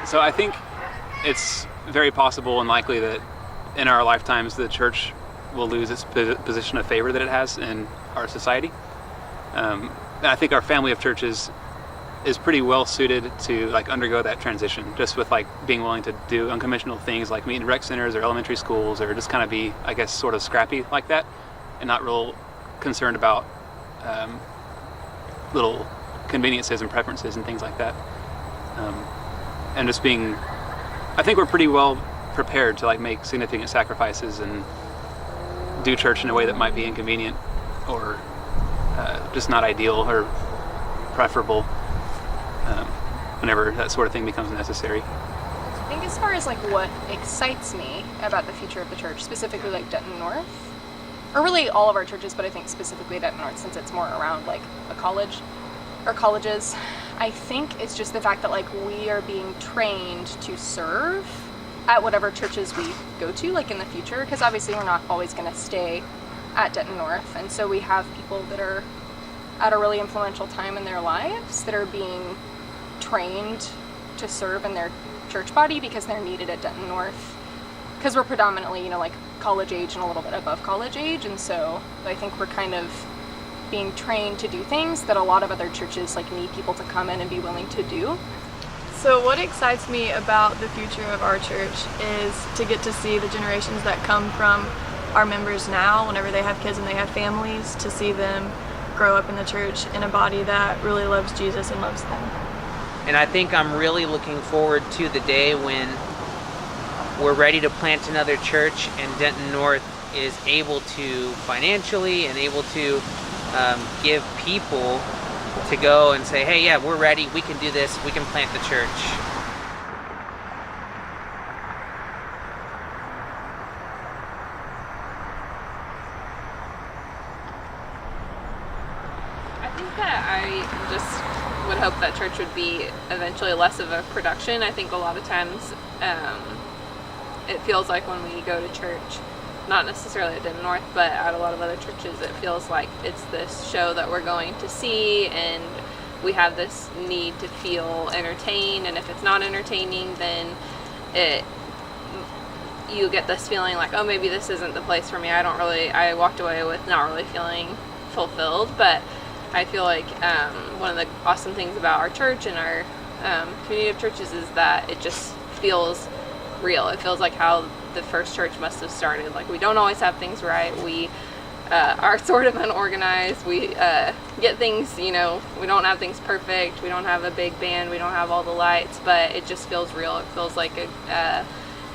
So I think it's very possible and likely that in our lifetimes the church will lose its position of favor that it has in our society. And I think our family of churches is pretty well suited to like undergo that transition, just with like being willing to do unconventional things like meet in rec centers or elementary schools, or just kind of be, I guess, sort of scrappy like that, and not real concerned about little conveniences and preferences and things like that. And just being, I think we're pretty well prepared to like make significant sacrifices and do church in a way that might be inconvenient or just not ideal or preferable whenever that sort of thing becomes necessary. I think as far as like what excites me about the future of the church, specifically like Denton North, or really all of our churches, but I think specifically Denton North since it's more around like a college or colleges, I think it's just the fact that like we are being trained to serve at whatever churches we go to like in the future, because obviously we're not always going to stay at Denton North, and so we have people that are at a really influential time in their lives that are being trained to serve in their church body because they're needed at Denton North, because we're predominantly, you know, like college age and a little bit above college age, and so I think we're kind of being trained to do things that a lot of other churches like need people to come in and be willing to do. So what excites me about the future of our church is to get to see the generations that come from our members now, whenever they have kids and they have families, to see them grow up in the church in a body that really loves Jesus and loves them. And I think I'm really looking forward to the day when we're ready to plant another church and Denton North is able to financially and able to give people to go and say, hey, yeah, we're ready, we can do this, we can plant the church. I think that I just would hope that church would be eventually less of a production. I think a lot of times it feels like when we go to church, not necessarily at Denton North, but at a lot of other churches, it feels like it's this show that we're going to see, and we have this need to feel entertained, and if it's not entertaining, then you get this feeling like, oh, maybe this isn't the place for me. I walked away with not really feeling fulfilled, but I feel like one of the awesome things about our church and our community of churches is that it just feels real. It feels like how the first church must have started. Like, we don't always have things right. We are sort of unorganized. We get things, you know, we don't have things perfect. We don't have a big band. We don't have all the lights, but it just feels real. It feels like a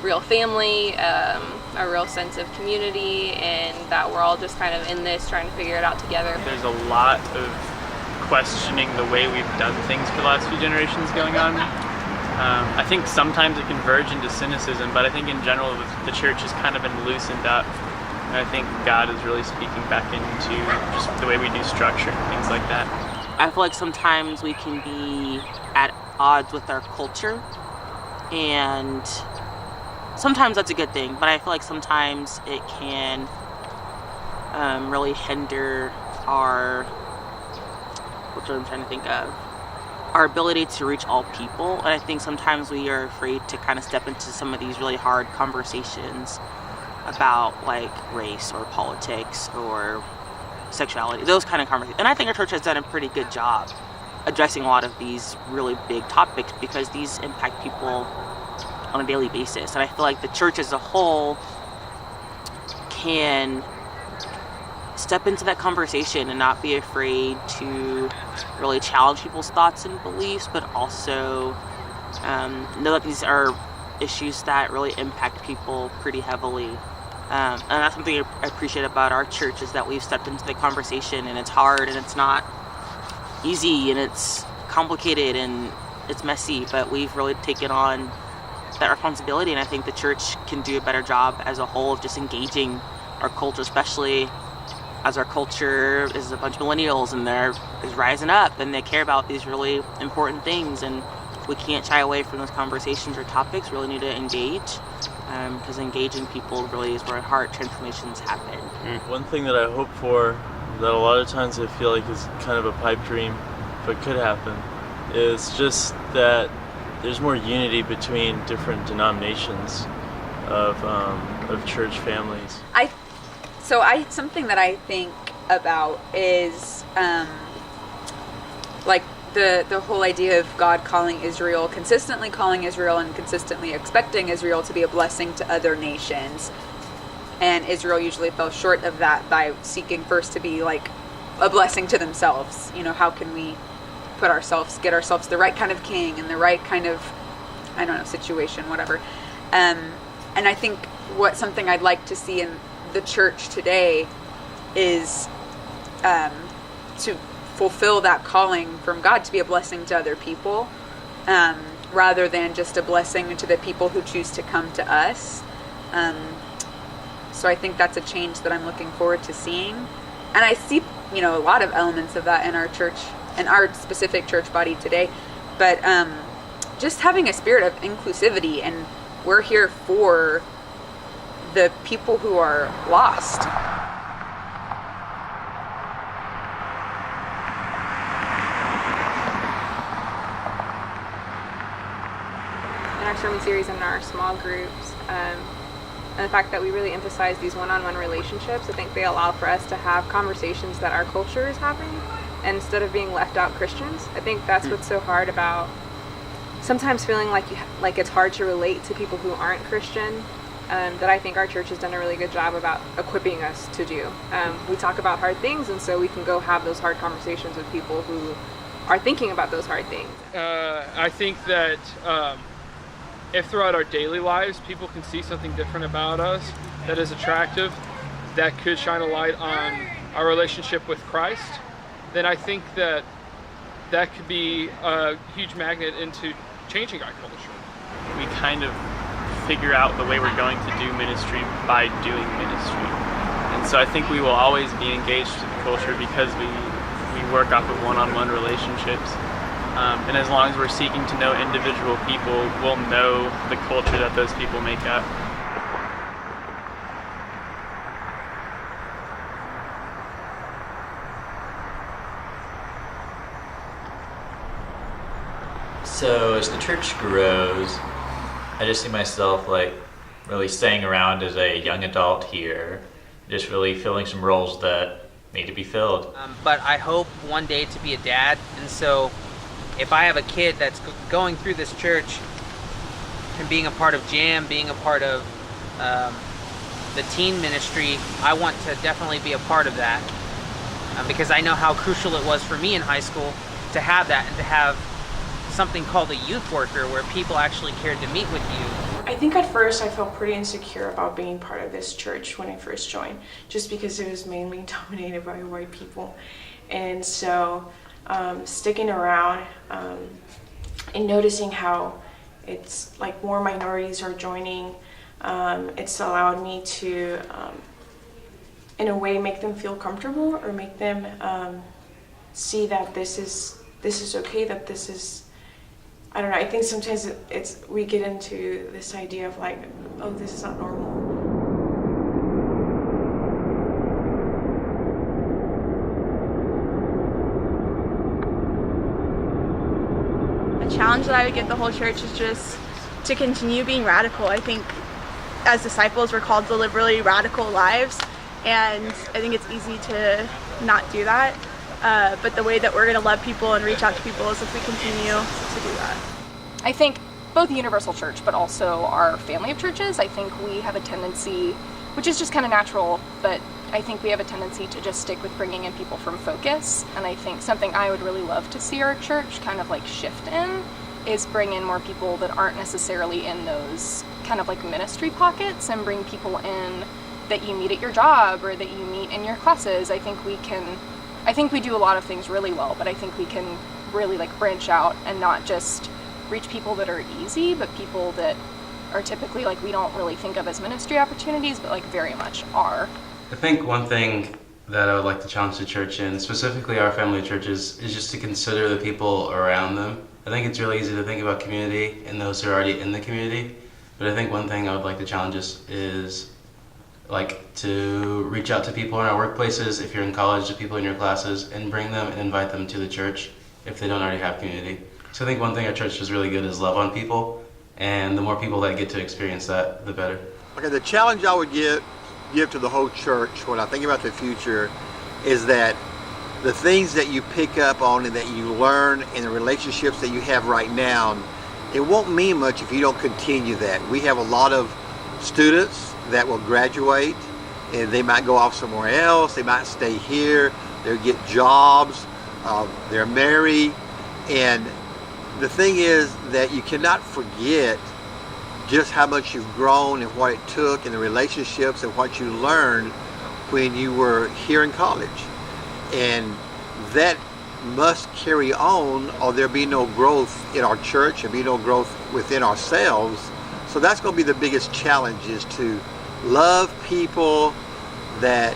real family, a real sense of community, and that we're all just kind of in this trying to figure it out together. There's a lot of questioning the way we've done things for the last few generations going on. I think sometimes it can verge into cynicism, but I think in general the church has kind of been loosened up, and I think God is really speaking back into just the way we do structure and things like that. I feel like sometimes we can be at odds with our culture, and sometimes that's a good thing, but I feel like sometimes it can really hinder our, what I'm trying to think of, our ability to reach all people. And I think sometimes we are afraid to kind of step into some of these really hard conversations about like race or politics or sexuality, those kind of conversations. And I think our church has done a pretty good job addressing a lot of these really big topics because these impact people on a daily basis. And I feel like the church as a whole can step into that conversation and not be afraid to really challenge people's thoughts and beliefs, but also know that these are issues that really impact people pretty heavily. And that's something I appreciate about our church, is that we've stepped into the conversation, and it's hard and it's not easy and it's complicated and it's messy, but we've really taken on that responsibility. And I think the church can do a better job as a whole of just engaging our culture, especially as our culture is a bunch of millennials and they're rising up and they care about these really important things, and we can't shy away from those conversations or topics. We really need to engage, because engaging people really is where heart transformations happen. One thing that I hope for, that a lot of times I feel like is kind of a pipe dream but could happen, is just that there's more unity between different denominations of church families. Something that I think about is like the whole idea of God consistently calling Israel and consistently expecting Israel to be a blessing to other nations. And Israel usually fell short of that by seeking first to be like a blessing to themselves. You know, how can we get ourselves the right kind of king and the right kind of, I don't know, situation, whatever. And I think something I'd like to see in the church today is to fulfill that calling from God to be a blessing to other people, rather than just a blessing to the people who choose to come to us. So I think that's a change that I'm looking forward to seeing. And I see, a lot of elements of that in our church, in our specific church body today. But just having a spirit of inclusivity, and we're here for the people who are lost. In our sermon series and in our small groups, and the fact that we really emphasize these one-on-one relationships, I think they allow for us to have conversations that our culture is having, and instead of being left out Christians. I think that's what's so hard about sometimes feeling like it's hard to relate to people who aren't Christian, that I think our church has done a really good job about equipping us to do. We talk about hard things, and so we can go have those hard conversations with people who are thinking about those hard things. I think that if throughout our daily lives people can see something different about us that is attractive, that could shine a light on our relationship with Christ, then I think that could be a huge magnet into changing our culture. We kind of figure out the way we're going to do ministry by doing ministry. And so I think we will always be engaged with the culture because we work off of one-on-one relationships. And as long as we're seeking to know individual people, we'll know the culture that those people make up. So as the church grows, I just see myself like really staying around as a young adult here, just really filling some roles that need to be filled. But I hope one day to be a dad, and so if I have a kid that's going through this church and being a part of JAM, being a part of the teen ministry, I want to definitely be a part of that, because I know how crucial it was for me in high school to have that, and to have something called a youth worker where people actually cared to meet with you. I think at first I felt pretty insecure about being part of this church when I first joined, just because it was mainly dominated by white people. And so sticking around and noticing how it's like more minorities are joining, it's allowed me to in a way make them feel comfortable, or make them see that this is okay, that this is, I don't know, I think sometimes we get into this idea of like, oh, this is not normal. A challenge that I would give the whole church is just to continue being radical. I think as disciples we're called to live really radical lives, and I think it's easy to not do that. But the way that we're going to love people and reach out to people is if we continue to do that. I think both the Universal Church, but also our family of churches, I think we have a tendency, which is just kind of natural, but I think we have a tendency to just stick with bringing in people from Focus. And I think something I would really love to see our church kind of like shift in is bring in more people that aren't necessarily in those kind of like ministry pockets, and bring people in that you meet at your job or that you meet in your classes. I think we do a lot of things really well, but I think we can really like branch out and not just reach people that are easy, but people that are typically like we don't really think of as ministry opportunities, but like very much are. I think one thing that I would like to challenge the church in, specifically our family of churches, is just to consider the people around them. I think it's really easy to think about community and those who are already in the community, but I think one thing I would like to challenge us is like to reach out to people in our workplaces, if you're in college, to people in your classes, and bring them and invite them to the church if they don't already have community. So I think one thing our church is really good is love on people, and the more people that get to experience that, the better. Okay, the challenge I would give to the whole church when I think about the future is that the things that you pick up on and that you learn and the relationships that you have right now, it won't mean much if you don't continue that. We have a lot of students that will graduate and they might go off somewhere else, they might stay here, they'll get jobs, they're married, and the thing is that you cannot forget just how much you've grown and what it took and the relationships and what you learned when you were here in college. And that must carry on or there'll be no growth in our church, there'll be no growth within ourselves. So that's going to be the biggest challenge, is to love people that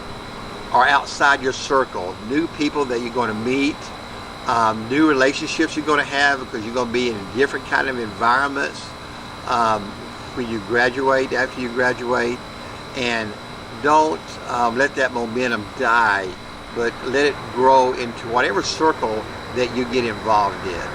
are outside your circle, new people that you're going to meet, new relationships you're going to have because you're going to be in different kind of environments when you graduate, after you graduate. And don't let that momentum die, but let it grow into whatever circle that you get involved in.